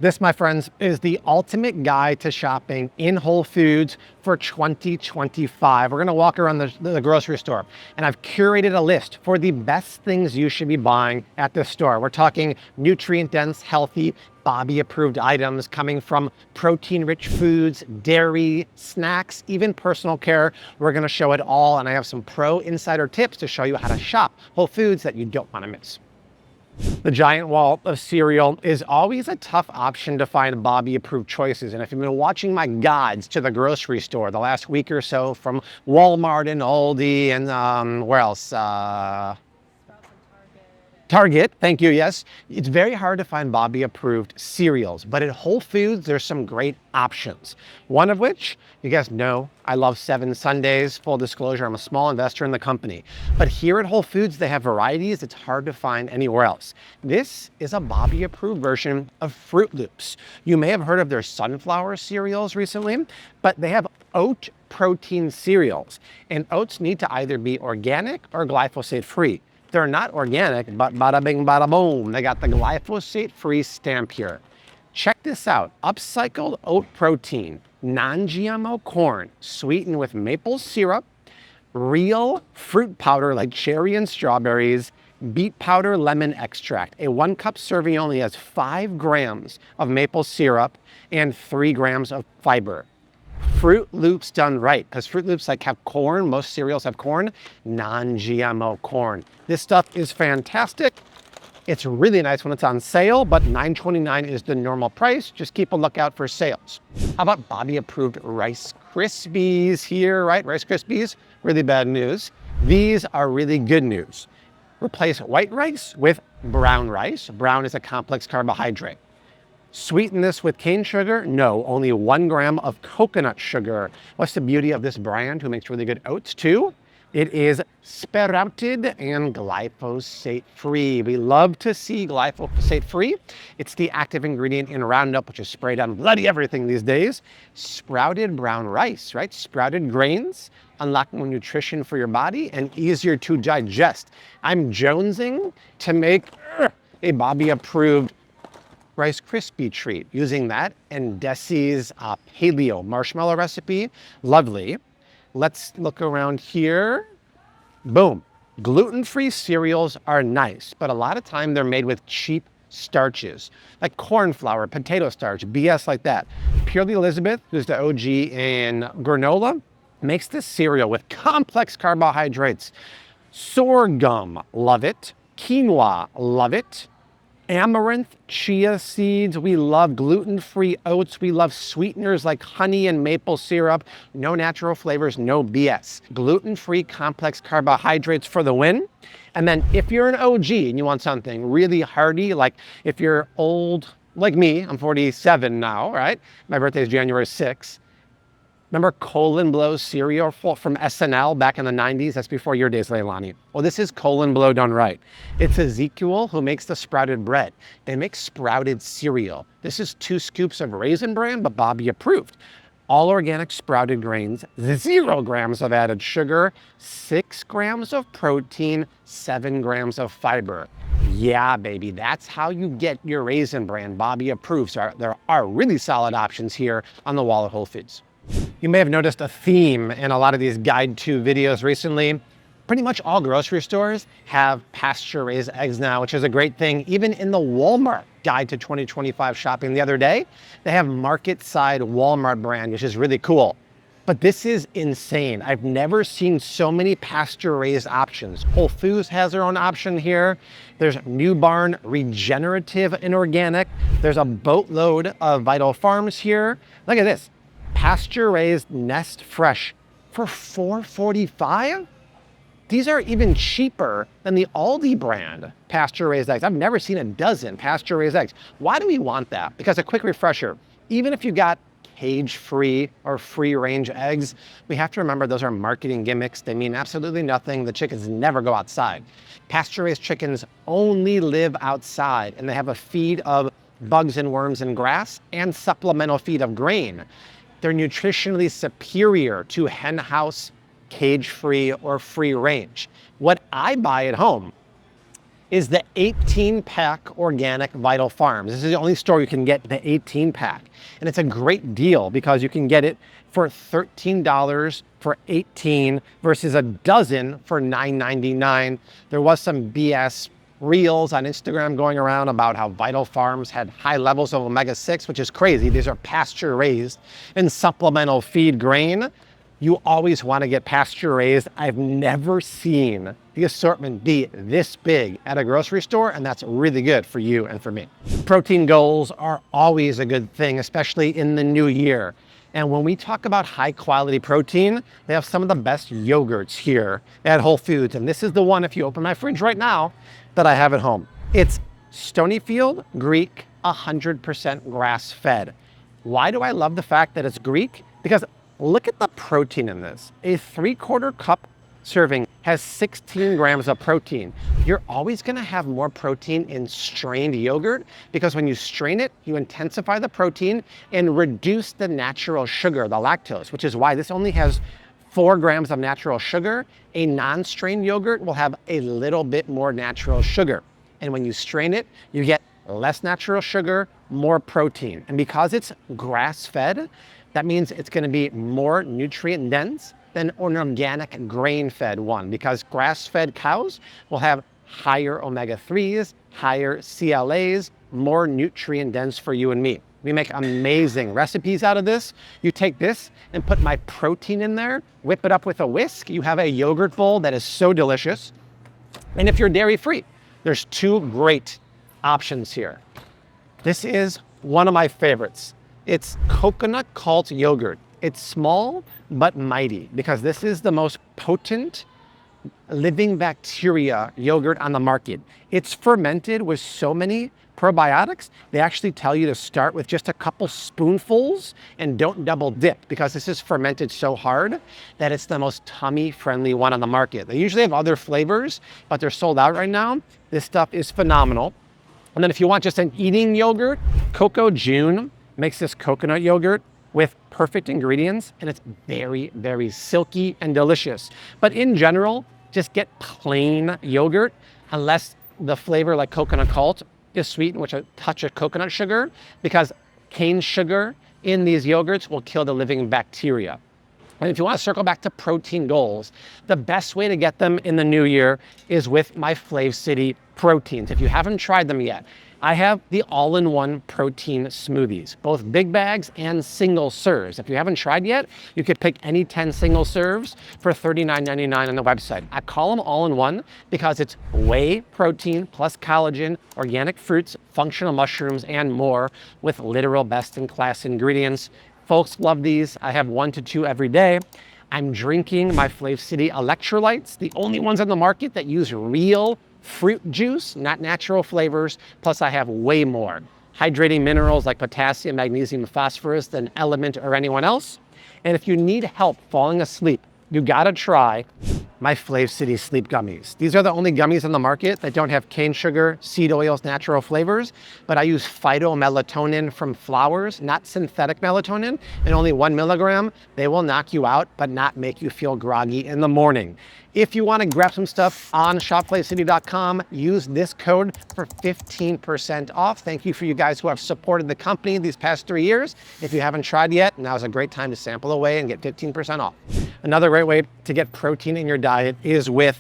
This, my friends, is the ultimate guide to shopping in Whole Foods for 2025. We're gonna walk around the grocery store, and I've curated a list for the best things you should be buying at the store. We're talking nutrient-dense, healthy, Bobby-approved items coming from protein-rich foods, dairy, snacks, even personal care. We're gonna show it all, and I have some pro insider tips to show you how to shop Whole Foods that you don't wanna miss. The giant wall of cereal is always a tough option to find Bobby-approved choices. And if you've been watching my guides to the grocery store the last week or so from Walmart and Aldi and where else? Target, thank you, yes. It's very hard to find Bobby-approved cereals, but at Whole Foods, there's some great options. One of which, you guys know, I love 7 Sundays. Full disclosure, I'm a small investor in the company. But here at Whole Foods, they have varieties it's hard to find anywhere else. This is a Bobby-approved version of Fruit Loops. You may have heard of their sunflower cereals recently, but they have oat protein cereals. And oats need to either be organic or glyphosate-free. They're not organic, but bada bing, bada boom. They got the glyphosate-free stamp here. Check this out. Upcycled oat protein, non-GMO corn, sweetened with maple syrup, real fruit powder like cherry and strawberries, beet powder, lemon extract. A 1 cup serving only has 5 grams of maple syrup and 3 grams of fiber. Fruit Loops done right, because Fruit Loops have corn. Most cereals have corn, non-GMO corn. This stuff is fantastic. It's really nice when it's on sale, but $9.29 is the normal price. Just keep a lookout for sales. How about Bobby-approved Rice Krispies here, right? Rice Krispies, really bad news. These are really good news. Replace white rice with brown rice. Brown is a complex carbohydrate. Sweeten this with cane sugar? No, only 1 gram of coconut sugar. What's the beauty of this brand who makes really good oats too? It is sprouted and glyphosate-free. We love to see glyphosate-free. It's the active ingredient in Roundup, which is sprayed on bloody everything these days. Sprouted brown rice, right? Sprouted grains, unlocking more nutrition for your body and easier to digest. I'm jonesing to make a Bobby-approved Rice Krispie treat using that and Desi's paleo marshmallow recipe. Lovely. Let's look around here. Boom. Gluten-free cereals are nice, but a lot of time they're made with cheap starches like corn flour, potato starch, BS like that. Purely Elizabeth, who's the OG in granola, makes this cereal with complex carbohydrates. Sorghum, love it. Quinoa, love it. Amaranth, chia seeds, we love gluten-free oats, we love sweeteners like honey and maple syrup, no natural flavors, no BS. Gluten-free complex carbohydrates for the win. And then if you're an OG and you want something really hearty, like if you're old like me, I'm 47 now, right? My birthday is January 6th. Remember Colon Blow cereal from SNL back in the 90s? That's before your days, Leilani. Well, this is Colon Blow done right. It's Ezekiel who makes the sprouted bread. They make sprouted cereal. This is 2 scoops of Raisin Bran, but Bobby approved. All organic sprouted grains, 0 grams of added sugar, 6 grams of protein, 7 grams of fiber. Yeah, baby, that's how you get your Raisin Bran. Bobby approves. There are really solid options here on the wall at Whole Foods. You may have noticed a theme in a lot of these guide to videos recently. Pretty much all grocery stores have pasture-raised eggs now, which is a great thing. Even in the Walmart guide to 2025 shopping the other day, they have market-side Walmart brand, which is really cool. But this is insane. I've never seen so many pasture-raised options. Whole Foods has their own option here. There's New Barn, regenerative and organic. There's a boatload of Vital Farms here. Look at this. Pasture-raised Nest Fresh for $4.45? These are even cheaper than the Aldi brand pasture-raised eggs. I've never seen a dozen pasture-raised eggs. Why do we want that? Because a quick refresher, even if you got cage-free or free-range eggs, we have to remember those are marketing gimmicks. They mean absolutely nothing. The chickens never go outside. Pasture-raised chickens only live outside, and they have a feed of bugs and worms and grass and supplemental feed of grain. They're nutritionally superior to hen house, cage-free, or free range. What I buy at home is the 18-pack organic Vital Farms. This is the only store you can get the 18-pack. And it's a great deal because you can get it for $13 for 18 versus a dozen for $9.99. There was some BS reels on Instagram going around about how Vital Farms had high levels of omega-6, which is crazy. These are pasture raised and supplemental feed grain. You always want to get pasture raised. I've never seen the assortment be this big at a grocery store, and that's really good for you and for me. Protein goals are always a good thing, especially in the new year. And when we talk about high quality protein, they have some of the best yogurts here at Whole Foods. And this is the one, if you open my fridge right now, that I have at home. It's Stonyfield Greek, 100% grass fed. Why do I love the fact that it's Greek? Because look at the protein in this. A 3/4 cup serving has 16 grams of protein. You're always gonna have more protein in strained yogurt because when you strain it, you intensify the protein and reduce the natural sugar, the lactose, which is why this only has 4 grams of natural sugar. A non-strained yogurt will have a little bit more natural sugar. And when you strain it, you get less natural sugar, more protein. And because it's grass-fed, that means it's gonna be more nutrient dense than an organic grain-fed one, because grass-fed cows will have higher omega-3s, higher CLAs, more nutrient dense for you and me. We make amazing recipes out of this. You take this and put my protein in there, whip it up with a whisk. You have a yogurt bowl that is so delicious. And if you're dairy-free, there's 2 great options here. This is one of my favorites. It's coconut cult yogurt. It's small but mighty because this is the most potent living bacteria yogurt on the market. It's fermented with so many probiotics. They actually tell you to start with just a couple spoonfuls and don't double dip because this is fermented so hard that it's the most tummy friendly one on the market. They usually have other flavors, but they're sold out right now. This stuff is phenomenal. And then if you want just an eating yogurt, Coco June makes this coconut yogurt with perfect ingredients, and it's very, very silky and delicious. But in general, just get plain yogurt unless the flavor like coconut cult is sweetened with a touch of coconut sugar, because cane sugar in these yogurts will kill the living bacteria. And if you want to circle back to protein goals, the best way to get them in the new year is with my Flav City proteins. If you haven't tried them yet, I have the all-in-one protein smoothies, both big bags and single serves. If you haven't tried yet, you could pick any 10 single serves for $39.99 on the website. I call them all-in-one because it's whey protein plus collagen, organic fruits, functional mushrooms, and more with literal best-in-class ingredients. Folks love these. I have 1 to 2 every day. I'm drinking my Flav City electrolytes, the only ones on the market that use real fruit juice, not natural flavors. Plus I have way more hydrating minerals like potassium, magnesium, and phosphorus than Element or anyone else. And if you need help falling asleep, you gotta try my Flav City Sleep Gummies. These are the only gummies on the market that don't have cane sugar, seed oils, natural flavors, but I use phytomelatonin from flowers, not synthetic melatonin, and only 1 milligram. They will knock you out, but not make you feel groggy in the morning. If you want to grab some stuff on shopflavcity.com, use this code for 15% off. Thank you for you guys who have supported the company these past 3 years. If you haven't tried yet, now's a great time to sample away and get 15% off. Another great way to get protein in your diet is with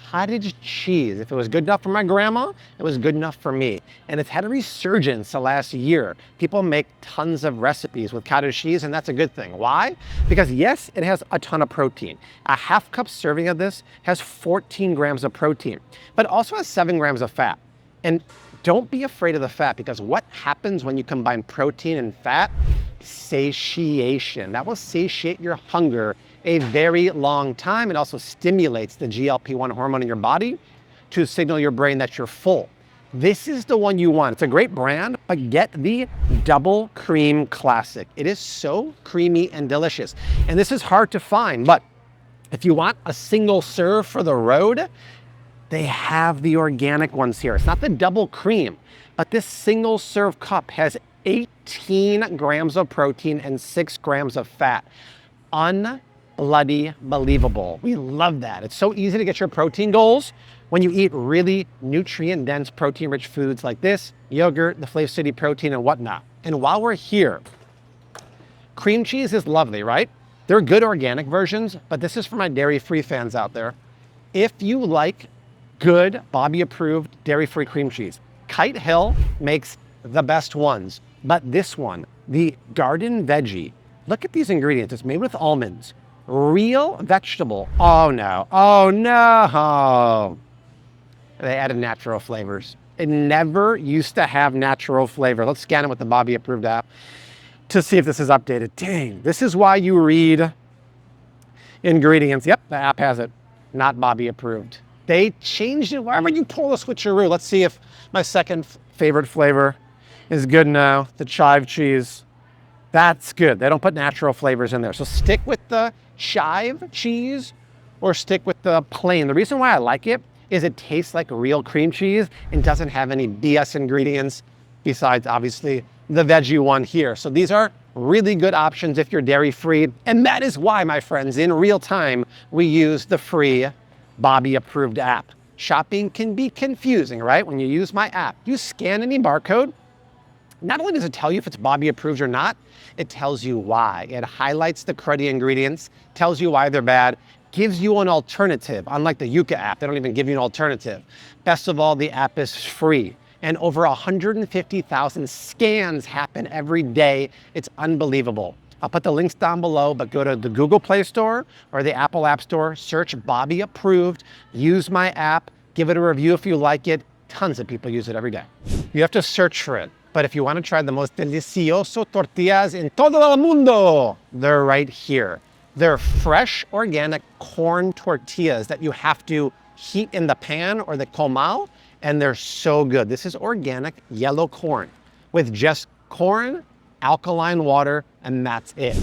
cottage cheese. If it was good enough for my grandma, it was good enough for me. And it's had a resurgence the last year. People make tons of recipes with cottage cheese, and that's a good thing. Why? Because yes, it has a ton of protein. A half cup serving of this has 14 grams of protein, but also has 7 grams of fat. And don't be afraid of the fat, because what happens when you combine protein and fat? Satiation. That will satiate your hunger a very long time. It also stimulates the GLP-1 hormone in your body to signal your brain that you're full. This is the one you want. It's a great brand, but get the Double Cream Classic. It is so creamy and delicious. And this is hard to find, but if you want a single serve for the road, they have the organic ones here. It's not the double cream, but this single serve cup has 18 grams of protein and 6 grams of fat. bloody believable. We love that. It's so easy to get your protein goals when you eat really nutrient-dense, protein-rich foods like this, yogurt, the Flav City protein, and whatnot. And while we're here, cream cheese is lovely, right? There are good organic versions, but this is for my dairy-free fans out there. If you like good, Bobby-approved dairy-free cream cheese, Kite Hill makes the best ones, but this one, the Garden Veggie, look at these ingredients. It's made with almonds, real vegetable. Oh no, oh no. They added natural flavors. It never used to have natural flavor. Let's scan it with the Bobby approved app to see if this is updated. Dang, this is why you read ingredients. Yep, the app has it. Not Bobby approved. They changed it. Why would you pull a switcheroo? Let's see if my second favorite flavor is good now. The chive cheese. That's good. They don't put natural flavors in there. So stick with the chive cheese or stick with the plain. The reason why I like it is it tastes like real cream cheese and doesn't have any BS ingredients besides obviously the veggie one here. So these are really good options if you're dairy free. And that is why, my friends, in real time, we use the free Bobby approved app. Shopping can be confusing, right? When you use my app, you scan any barcode. Not only does it tell you if it's Bobby approved or not, it tells you why. It highlights the cruddy ingredients, tells you why they're bad, gives you an alternative. Unlike the Yuka app, they don't even give you an alternative. Best of all, the app is free. And over 150,000 scans happen every day. It's unbelievable. I'll put the links down below, but go to the Google Play Store or the Apple App Store, search Bobby approved, use my app, give it a review if you like it. Tons of people use it every day. You have to search for it. But if you want to try the most delicioso tortillas in todo el mundo, they're right here. They're fresh, organic corn tortillas that you have to heat in the pan or the comal, and they're so good. This is organic yellow corn with just corn, alkaline water, and that's it.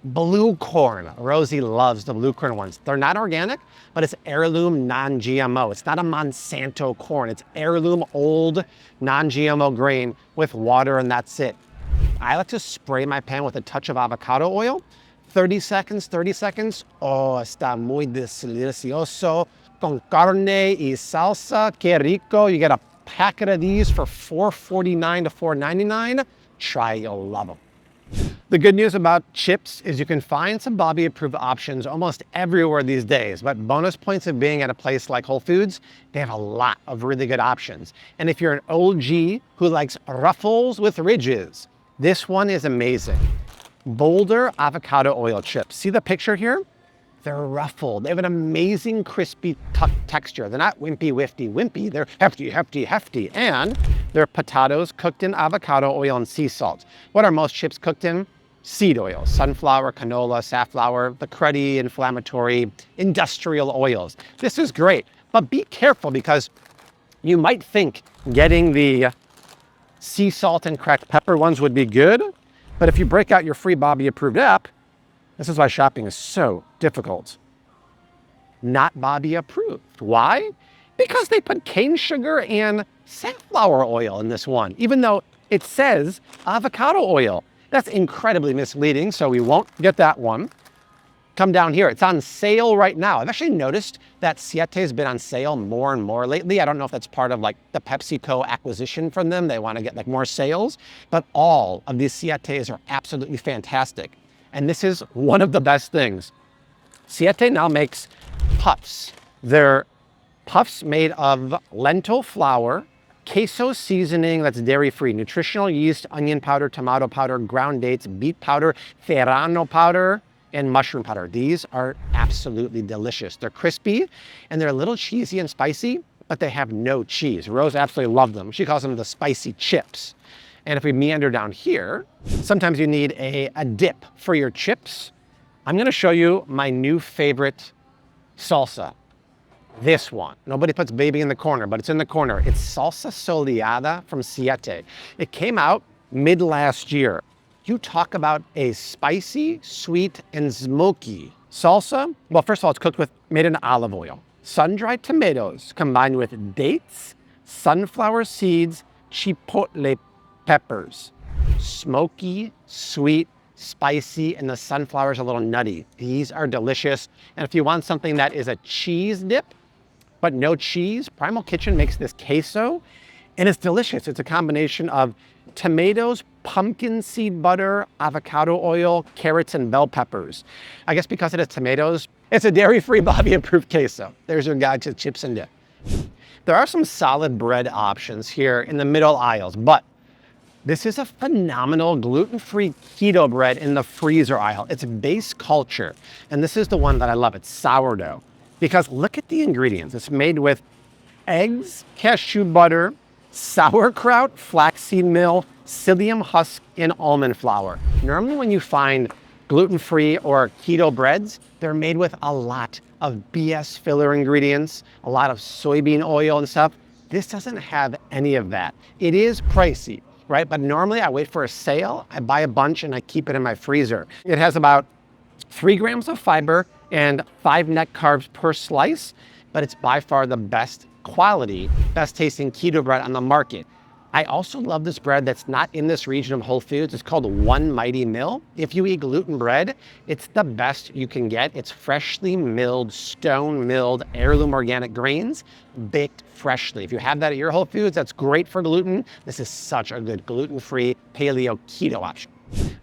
Blue corn. Rosie loves the blue corn ones. They're not organic, but it's heirloom non-GMO. It's not a Monsanto corn. It's heirloom old non-GMO grain with water, and that's it. I like to spray my pan with a touch of avocado oil. 30 seconds, 30 seconds. Oh, está muy delicioso. Con carne y salsa. Qué rico. You get a packet of these for $4.49 to $4.99. Try, you'll love them. The good news about chips is you can find some Bobby approved options almost everywhere these days, but bonus points of being at a place like Whole Foods, they have a lot of really good options. And if you're an OG who likes ruffles with ridges, this one is amazing. Boulder avocado oil chips. See the picture here? They're ruffled. They have an amazing crispy texture. They're not wimpy. They're hefty. And they're potatoes cooked in avocado oil and sea salt. What are most chips cooked in? Seed oils, sunflower, canola, safflower, the cruddy, inflammatory, industrial oils. This is great, but be careful because you might think getting the sea salt and cracked pepper ones would be good, but if you break out your free Bobby approved app, this is why shopping is so difficult. Not Bobby approved. Why? Because they put cane sugar and safflower oil in this one, even though it says avocado oil. That's incredibly misleading, so we won't get that one. Come down here. It's on sale right now. I've actually noticed that Siete has been on sale more and more lately. I don't know if that's part of like the PepsiCo acquisition from them. They want to get like more sales, but all of these Sietes are absolutely fantastic. And this is one of the best things. Siete now makes puffs. They're puffs made of lentil flour, queso seasoning that's dairy-free, nutritional yeast, onion powder, tomato powder, ground dates, beet powder, serrano powder, and mushroom powder. These are absolutely delicious. They're crispy and they're a little cheesy and spicy, but they have no cheese. Rose absolutely loves them. She calls them the spicy chips. And if we meander down here, sometimes you need a dip for your chips. I'm gonna show you my new favorite salsa. This one. Nobody puts baby in the corner, but it's in the corner. It's salsa soleada from Siete. It came out mid last year. You talk about a spicy, sweet, and smoky salsa. Well, first of all, it's made in olive oil. Sun-dried tomatoes combined with dates, sunflower seeds, chipotle peppers. Smoky, sweet, spicy, and the sunflower is a little nutty. These are delicious. And if you want something that is a cheese dip, but no cheese, Primal Kitchen makes this queso, and it's delicious. It's a combination of tomatoes, pumpkin seed butter, avocado oil, carrots, and bell peppers. I guess because it has tomatoes, it's a dairy-free Bobby-approved queso. There's your guide to chips and dip. There are some solid bread options here in the middle aisles, but this is a phenomenal gluten-free keto bread in the freezer aisle. It's base culture, and this is the one that I love. It's sourdough, because look at the ingredients. It's made with eggs, cashew butter, sauerkraut, flaxseed meal, psyllium husk, and almond flour. Normally when you find gluten-free or keto breads, they're made with a lot of BS filler ingredients, a lot of soybean oil and stuff. This doesn't have any of that. It is pricey, right? But normally I wait for a sale, I buy a bunch and I keep it in my freezer. It has about 3 grams of fiber and 5 net carbs per slice, but it's by far the best quality, best tasting keto bread on the market. I also love this bread that's not in this region of Whole Foods. It's called One Mighty Mill. If you eat gluten bread, it's the best you can get. It's freshly milled, stone milled, heirloom organic grains, baked freshly. If you have that at your Whole Foods, that's great for gluten. This is such a good gluten-free paleo keto option.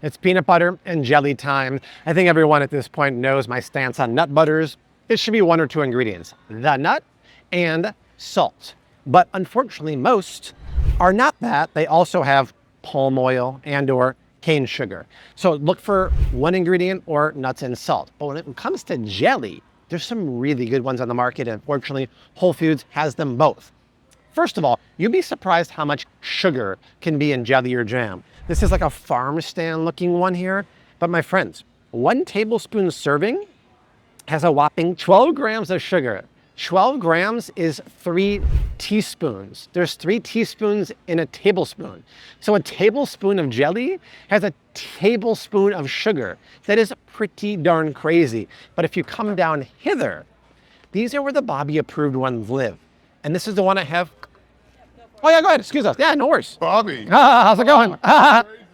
It's peanut butter and jelly time. I think everyone at this point knows my stance on nut butters. It should be 1 or 2 ingredients, the nut and salt. But unfortunately, most are not that. They also have palm oil and or cane sugar. So look for 1 ingredient or nuts and salt. But when it comes to jelly, there's some really good ones on the market. And fortunately, Whole Foods has them both. First of all, you'd be surprised how much sugar can be in jelly or jam. This is like a farm stand looking one here. But my friends, 1 tablespoon serving has a whopping 12 grams of sugar. 12 grams is 3 teaspoons. There's 3 teaspoons in a tablespoon. So a tablespoon of jelly has a tablespoon of sugar. That is pretty darn crazy. But if you come down hither, these are where the Bobby approved ones live. And this is the one I have. Oh yeah, go ahead, excuse us. Yeah, no worries. Bobby. How's it going?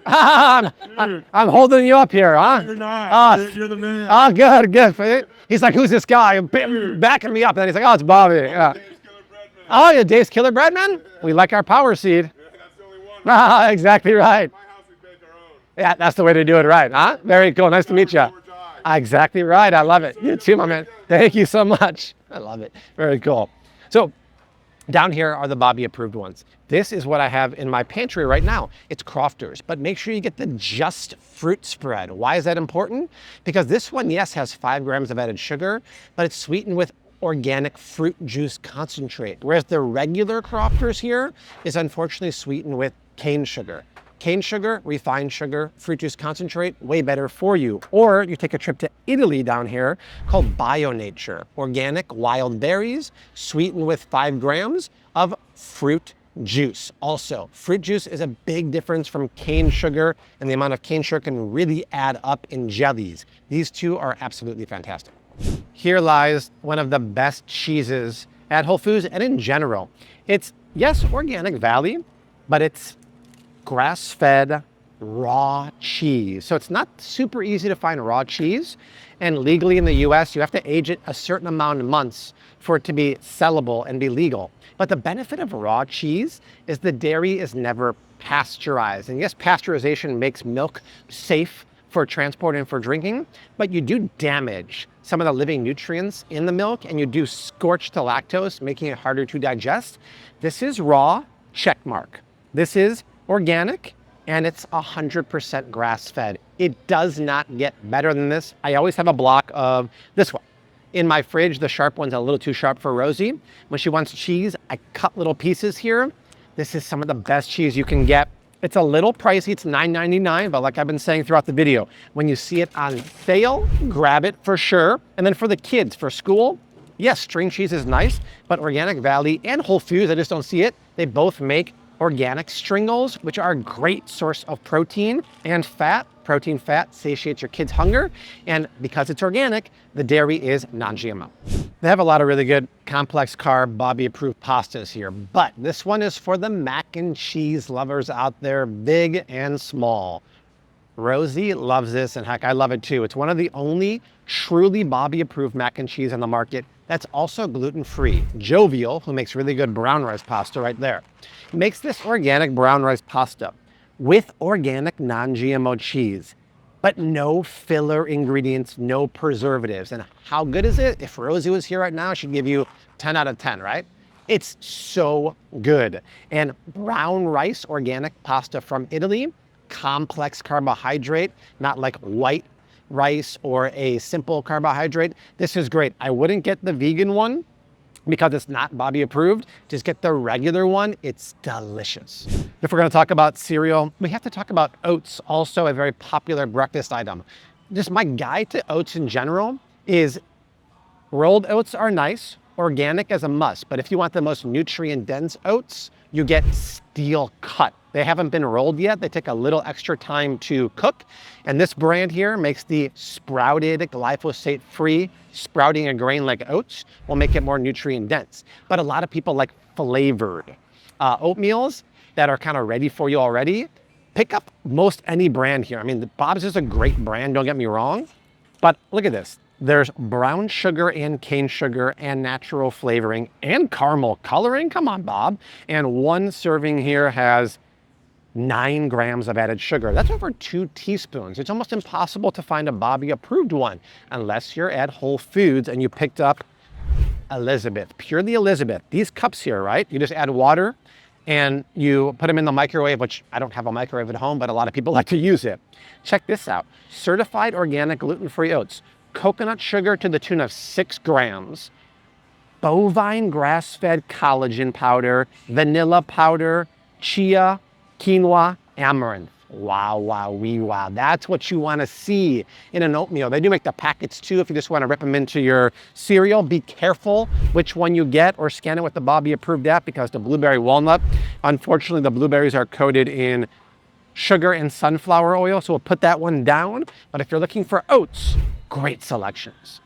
I'm holding you up here, huh? You're not. You're the man. Oh, good. He's like, who's this guy? Backing me up. And then he's like, oh, it's Bobby. Yeah. Oh, yeah, Dave's Killer Bread Man? We like our power seed. Yeah, that's the only one. Exactly right. My house, we bake our own. Yeah, that's the way to do it right, huh? Very cool. Nice to meet you. Exactly right. I love it. You too, my man. Thank you so much. I love it. Very cool. So down here are the Bobby approved ones. This is what I have in my pantry right now. It's Crofters, but make sure you get the Just Fruit spread. Why is that important? Because this one, yes, has 5 grams of added sugar, but it's sweetened with organic fruit juice concentrate. Whereas the regular Crofters here is unfortunately sweetened with cane sugar. Cane sugar, refined sugar, fruit juice concentrate, way better for you. Or you take a trip to Italy down here called Bio Nature. Organic wild berries sweetened with 5 grams of fruit juice. Also, fruit juice is a big difference from cane sugar, and the amount of cane sugar can really add up in jellies. These two are absolutely fantastic. Here lies one of the best cheeses at Whole Foods and in general. It's, yes, Organic Valley, but it's grass-fed raw cheese. So it's not super easy to find raw cheese. And legally in the US, you have to age it a certain amount of months for it to be sellable and be legal. But the benefit of raw cheese is the dairy is never pasteurized. And yes, pasteurization makes milk safe for transport and for drinking, but you do damage some of the living nutrients in the milk, and you do scorch the lactose, making it harder to digest. This is raw, check mark. This is organic, and it's 100% grass-fed. It does not get better than this. I always have a block of this one. In my fridge, the sharp one's a little too sharp for Rosie. When she wants cheese, I cut little pieces here. This is some of the best cheese you can get. It's a little pricey, it's $9.99, but like I've been saying throughout the video, when you see it on sale, grab it for sure. And then for the kids, for school, yes, string cheese is nice, but Organic Valley and Whole Foods, I just don't see it. They both make organic stringles, which are a great source of protein and fat. Protein, fat satiates your kids' hunger. And because it's organic, the dairy is non-GMO. They have a lot of really good complex carb, Bobby approved pastas here, but this one is for the mac and cheese lovers out there, big and small. Rosie loves this, and heck, I love it too. It's one of the only truly Bobby approved mac and cheese on the market that's also gluten-free. Jovial, who makes really good brown rice pasta right there, makes this organic brown rice pasta with organic non-GMO cheese, but no filler ingredients, no preservatives. And how good is it? If Rosie was here right now, she'd give you 10 out of 10, right? It's so good. And brown rice organic pasta from Italy, complex carbohydrate, not like white rice or a simple carbohydrate. This is great. I wouldn't get the vegan one because it's not Bobby approved. Just get the regular one. It's delicious. If we're going to talk about cereal, we have to talk about oats, also a very popular breakfast item. Just my guide to oats in general is rolled oats are nice. Organic is a must, but if you want the most nutrient-dense oats, you get steel cut. They haven't been rolled yet. They take a little extra time to cook. And this brand here makes the sprouted, glyphosate-free sprouting a grain like oats, will make it more nutrient-dense. But a lot of people like flavored oatmeals that are kind of ready for you already. Pick up most any brand here. I mean, Bob's is a great brand, don't get me wrong, but look at this. There's brown sugar and cane sugar and natural flavoring and caramel coloring. Come on, Bob. And one serving here has 9 grams of added sugar. That's over 2 teaspoons. It's almost impossible to find a Bobby approved one unless you're at Whole Foods and you picked up Elizabeth, purely Elizabeth. These cups here, right? You just add water and you put them in the microwave, which I don't have a microwave at home, but a lot of people like to use it. Check this out. Certified organic gluten-free oats. Coconut sugar to the tune of 6 grams, bovine grass-fed collagen powder, vanilla powder, chia, quinoa, amaranth. Wow, wow, wee, wow. That's what you want to see in an oatmeal. They do make the packets too if you just want to rip them into your cereal. Be careful which one you get or scan it with the Bobby approved app because the blueberry walnut, unfortunately, the blueberries are coated in sugar and sunflower oil, so we'll put that one down. But if you're looking for oats, great selections.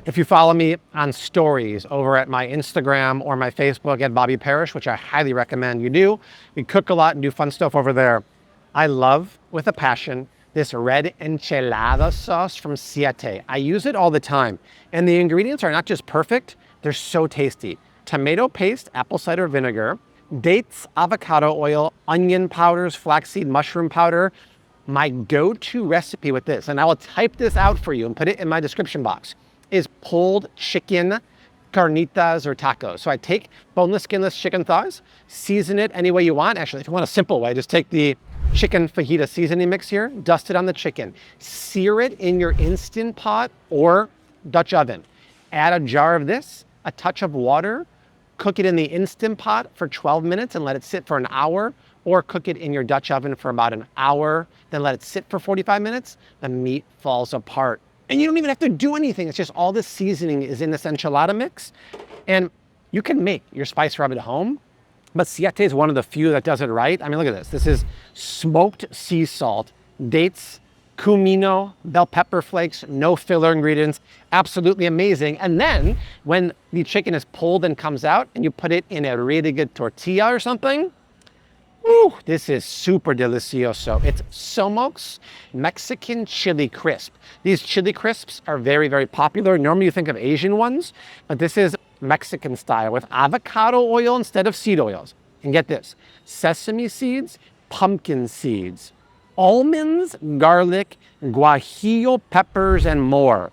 If you follow me on stories over at my Instagram or my Facebook at Bobby Parrish, which I highly recommend you do, we cook a lot and do fun stuff over there. I love, with a passion, this red enchilada sauce from Siete. I use it all the time. And the ingredients are not just perfect, they're so tasty. Tomato paste, apple cider vinegar, dates, avocado oil, onion powders, flaxseed mushroom powder. My go-to recipe with this, and I will type this out for you and put it in my description box, is pulled chicken carnitas or tacos. So I take boneless, skinless chicken thighs, season it any way you want. Actually, if you want a simple way, just take the chicken fajita seasoning mix here, dust it on the chicken, sear it in your Instant Pot or Dutch oven. Add a jar of this, a touch of water, cook it in the Instant Pot for 12 minutes and let it sit for an hour, or cook it in your Dutch oven for about an hour, then let it sit for 45 minutes. The meat falls apart. And you don't even have to do anything. It's just all the seasoning is in this enchilada mix. And you can make your spice rub at home, but Siete is one of the few that does it right. I mean, look at this. This is smoked sea salt, dates, cumino, bell pepper flakes, no filler ingredients, absolutely amazing. And then when the chicken is pulled and comes out and you put it in a really good tortilla or something, ooh, this is super delicioso. It's Somok's Mexican chili crisp. These chili crisps are very, very popular. Normally you think of Asian ones, but this is Mexican style with avocado oil instead of seed oils. And get this, sesame seeds, pumpkin seeds, almonds, garlic, guajillo peppers, and more.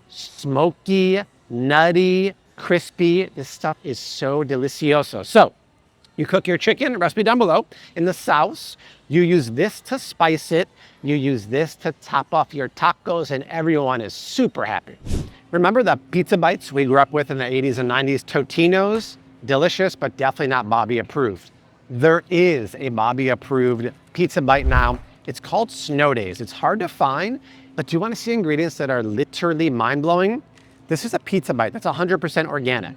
Smoky, nutty, crispy. This stuff is so delicioso. So, you cook your chicken, recipe down below. In the South, you use this to spice it. You use this to top off your tacos, and everyone is super happy. Remember the pizza bites we grew up with in the 80s and 90s? Totino's, delicious, but definitely not Bobby approved. There is a Bobby approved pizza bite now. It's called Snow Days. It's hard to find, but do you want to see ingredients that are literally mind-blowing? This is a pizza bite that's 100% organic,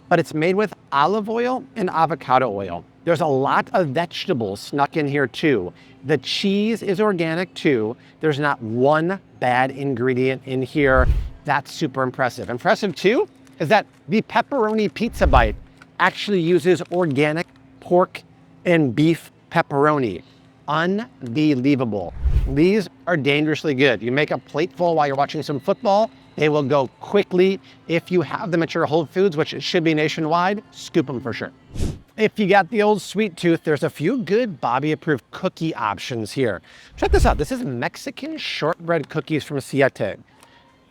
but it's made with olive oil and avocado oil. There's a lot of vegetables snuck in here too. The cheese is organic too. There's not one bad ingredient in here. That's super impressive. Impressive too is that the pepperoni pizza bite actually uses organic pork and beef pepperoni. Unbelievable. These are dangerously good. You make a plateful while you're watching some football, they will go quickly. If you have them at your Whole Foods, which it should be nationwide, scoop them for sure. If you got the old sweet tooth, there's a few good Bobby approved cookie options here. Check this out. This is Mexican shortbread cookies from Siete.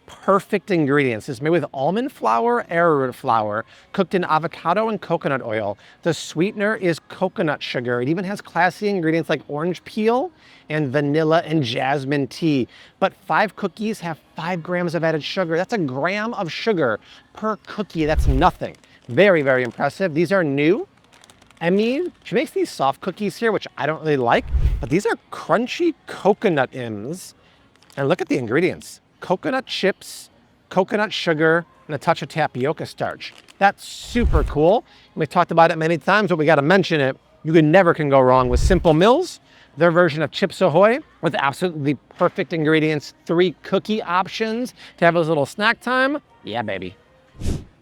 Perfect ingredients. It's made with almond flour, arrowroot flour, cooked in avocado and coconut oil. The sweetener is coconut sugar. It even has classy ingredients like orange peel and vanilla and jasmine tea. But 5 cookies have 5 grams of added sugar. That's a gram of sugar per cookie. That's nothing. Very, very impressive. These are new. Emmy, she makes these soft cookies here, which I don't really like, but these are crunchy coconut M's. And look at the ingredients. Coconut chips, coconut sugar, and a touch of tapioca starch. That's super cool. We've talked about it many times, but we got to mention it. You never can go wrong with Simple Mills, their version of Chips Ahoy with absolutely perfect ingredients. 3 cookie options to have as a little snack time. Yeah, baby.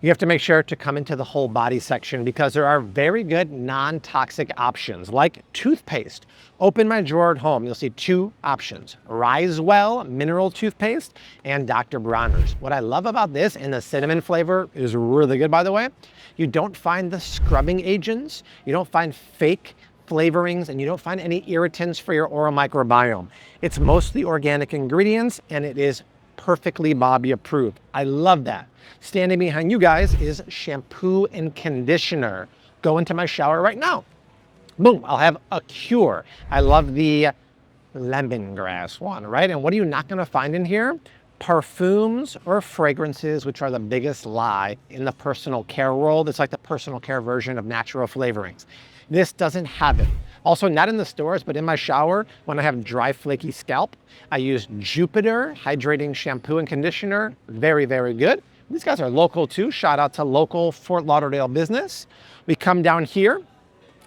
You have to make sure to come into the whole body section because there are very good non-toxic options like toothpaste. Open my drawer at home, you'll see 2 options, Rise Well mineral toothpaste and Dr. Bronner's. What I love about this, and the cinnamon flavor is really good by the way, you don't find the scrubbing agents, you don't find fake flavorings, and you don't find any irritants for your oral microbiome. It's mostly organic ingredients and it is perfectly Bobby approved. I love that. Standing behind you guys is shampoo and conditioner. Go into my shower right now. Boom, I'll have a cure. I love the lemongrass one, right? And what are you not gonna find in here? Perfumes or fragrances, which are the biggest lie in the personal care world. It's like the personal care version of natural flavorings. This doesn't have it. Also, not in the stores, but in my shower, when I have dry, flaky scalp, I use Jupiter Hydrating Shampoo and Conditioner. Very, very good. These guys are local too. Shout out to local Fort Lauderdale business. We come down here.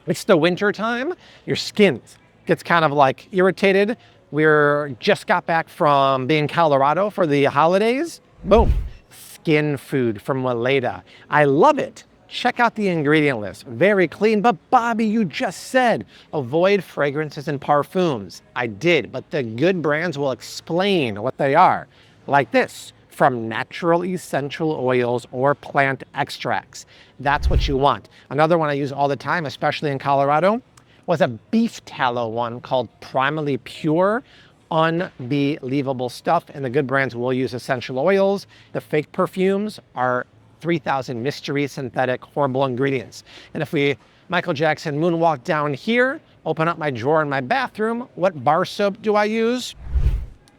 It's the winter time. Your skin gets kind of like irritated. We're just got back from being in Colorado for the holidays. Boom. Skin food from Weleda. I love it. Check out the ingredient list. Very clean, but Bobby, you just said avoid fragrances and perfumes. I did, but the good brands will explain what they are. Like this, from natural essential oils or plant extracts. That's what you want. Another one I use all the time, especially in Colorado, was a beef tallow one called Primally Pure. Unbelievable stuff, and the good brands will use essential oils. The fake perfumes are 3,000 mystery, synthetic, horrible ingredients. And if we Michael Jackson moonwalk down here, open up my drawer in my bathroom, what bar soap do I use?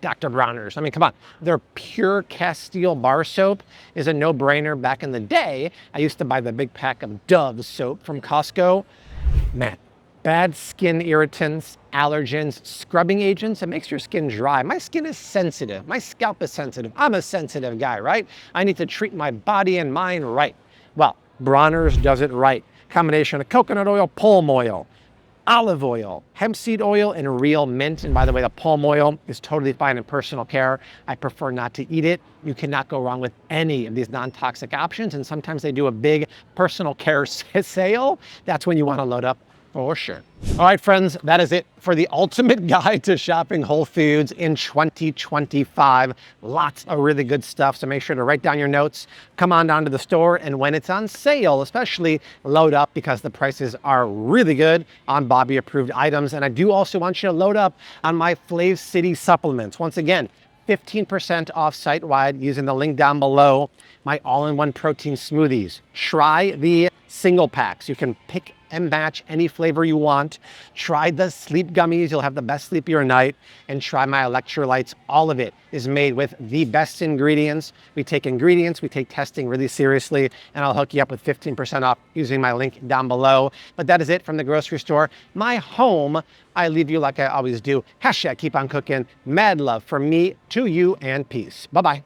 Dr. Bronner's. I mean, come on. Their pure Castile bar soap is a no-brainer. Back in the day, I used to buy the big pack of Dove soap from Costco. Man, bad skin irritants, allergens, scrubbing agents, it makes your skin dry. My skin is sensitive. My scalp is sensitive. I'm a sensitive guy, right? I need to treat my body and mind right. Well, Bronner's does it right. Combination of coconut oil, palm oil, olive oil, hemp seed oil, and real mint. And by the way, the palm oil is totally fine in personal care. I prefer not to eat it. You cannot go wrong with any of these non-toxic options. And sometimes they do a big personal care sale. That's when you want to load up for sure. All right, friends, that is it for the ultimate guide to shopping Whole Foods in 2025. Lots of really good stuff, so make sure to write down your notes, come on down to the store, and when it's on sale, especially load up because the prices are really good on Bobby approved items. And I do also want you to load up on my Flav City supplements. Once again, 15% off site-wide using the link down below. My all-in-one protein smoothies. Try the single packs. You can pick and match any flavor you want. Try the sleep gummies. You'll have the best sleep of your night. And try my electrolytes. All of it is made with the best ingredients. We take ingredients, we take testing really seriously, and I'll hook you up with 15% off using my link down below. But that is it from the grocery store. My home, I leave you like I always do. Hashtag keep on cooking. Mad love from me to you and peace. Bye-bye.